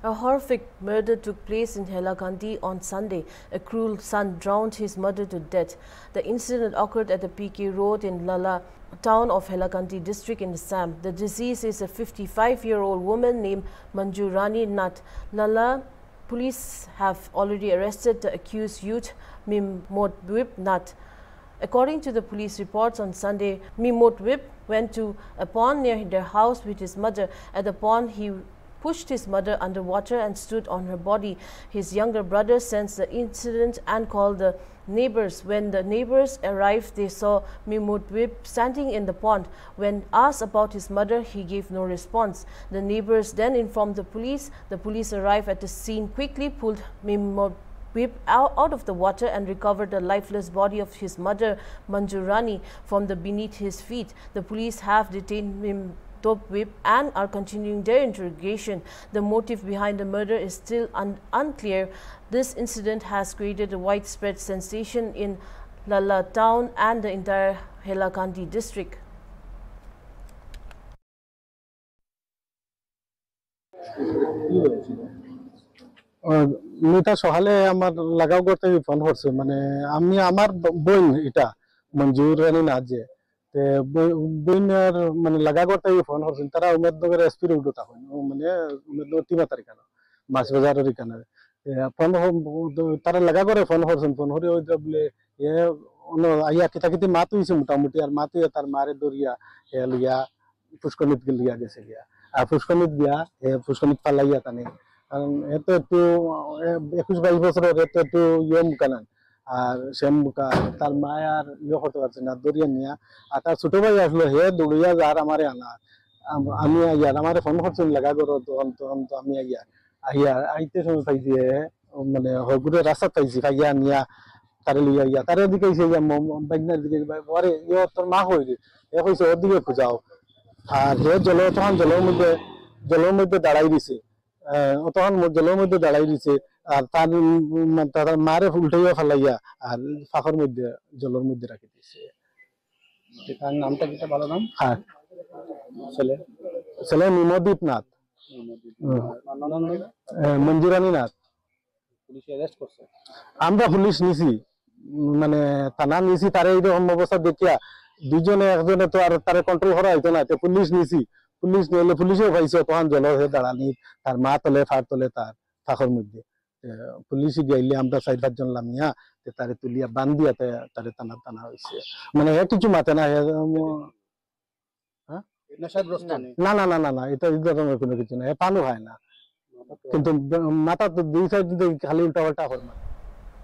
A horrific murder took place in Hailakandi on Sunday. A cruel son drowned his mother to death. The incident occurred at the PK Road in Lala, town of Hailakandi district in Assam. The deceased is a 55-year-old woman named Manjurani Nath. Lala police have already arrested the accused youth, Mimotwip Nath. According to the police reports on Sunday, Mimotwip went to a pond near their house with his mother. At the pond, he pushed his mother underwater and stood on her body. His younger brother sensed the incident and called the neighbors. When the neighbors arrived, they saw Mimotwip standing in the pond. When asked about his mother, he gave no response. The neighbors then informed the police. The police arrived at the scene, quickly pulled Mimotwip out of the water and recovered the lifeless body of his mother, Manjurani, from beneath his feet. The police have detained Mimotwip and are continuing their interrogation. The motive behind the murder is still unclear. This incident has created a widespread sensation in Lala town and the entire Hailakandi district. Mita সকালে আমার লাগাও করতে phone করছে মানে আমি আমার বোন এটা মঞ্জুর রানী নাজে তে বোনের মানে লাগা করতে ফোন করছেন তারা উমেদনগর এসপি রোড তখন মানে উমেদনগর 3 তারিখ না মাছ বাজারের এখানে ফোন তারা লাগা করে ফোন করছেন ফোন করে ওই বলে এ আইয়া কিতাকিতি মাত হইছে মোটামুটি আর মাতে তার মারে দরিয়া লিয়া পুষ্কনিত গিয়া গেছে গিয়া আর পুষ্কনিত দিয়া পুষ্কনিত পালাইয়া তানে কারণ এত একটু 21-22 বছরের এত একটু ইয়ং কানান আর সেম তার মায় আর ইয়ে করতে পারছে না দরিয়া নিয়া আর তার ছোট ভাই আসলো হে দৌড়িয়া যার আমারে আনা আমি আইয়ার আমারে ফোন করছেন লাগা করো তখন তো আমি আইতে সময় পাইছি মানে হগুরে রাস্তা পাইছি ভাইয়া নিয়া তারে লইয়া ইয়া তারে দিকে বাইনার দিকে পরে ইয়ে তোর মা হইলে এ কইছে ওর দিকে খুঁজাও আর হে তখন জলের মধ্যে দাঁড়াই দিছে তখন জলের মধ্যে দাঁড়াই দিছে আর তার মারে উল্টাইয়া ফেলাইয়া আর ফাঁকর মধ্যে জলের মধ্যে রাখি দিছে তার নামটা কিটা ভালো নাম হ্যাঁ ছেলে মিমদ্বীপ নাথ মঞ্জুরানী নাথ পুলিশ অ্যারেস্ট করছে আমরা পুলিশ নিছি মানে থানা নিছি তারে এইরকম অবস্থা দেখিয়া দুজনে একজনে তো আর তারে কন্ট্রোল করা হইতো না তো পুলিশ নিছি পুলিশ নিলে পুলিশও পাইছে তখন জলের হয়ে দাঁড়ানি তার মা তলে ফার তলে তার ফাঁকর মধ্যে পুলিশ গাইলে আমরা 4-5 জন লামিয়া তারে তুলিয়া বান্ধিয়া তারে টানা হয়েছে মানে কিছু মাতে না না না না না না এটা এই ধরনের কোনো কিছু না পানও হয় না কিন্তু মাথা তো দুই সাইড খালি উল্টা পাল্টা হয় না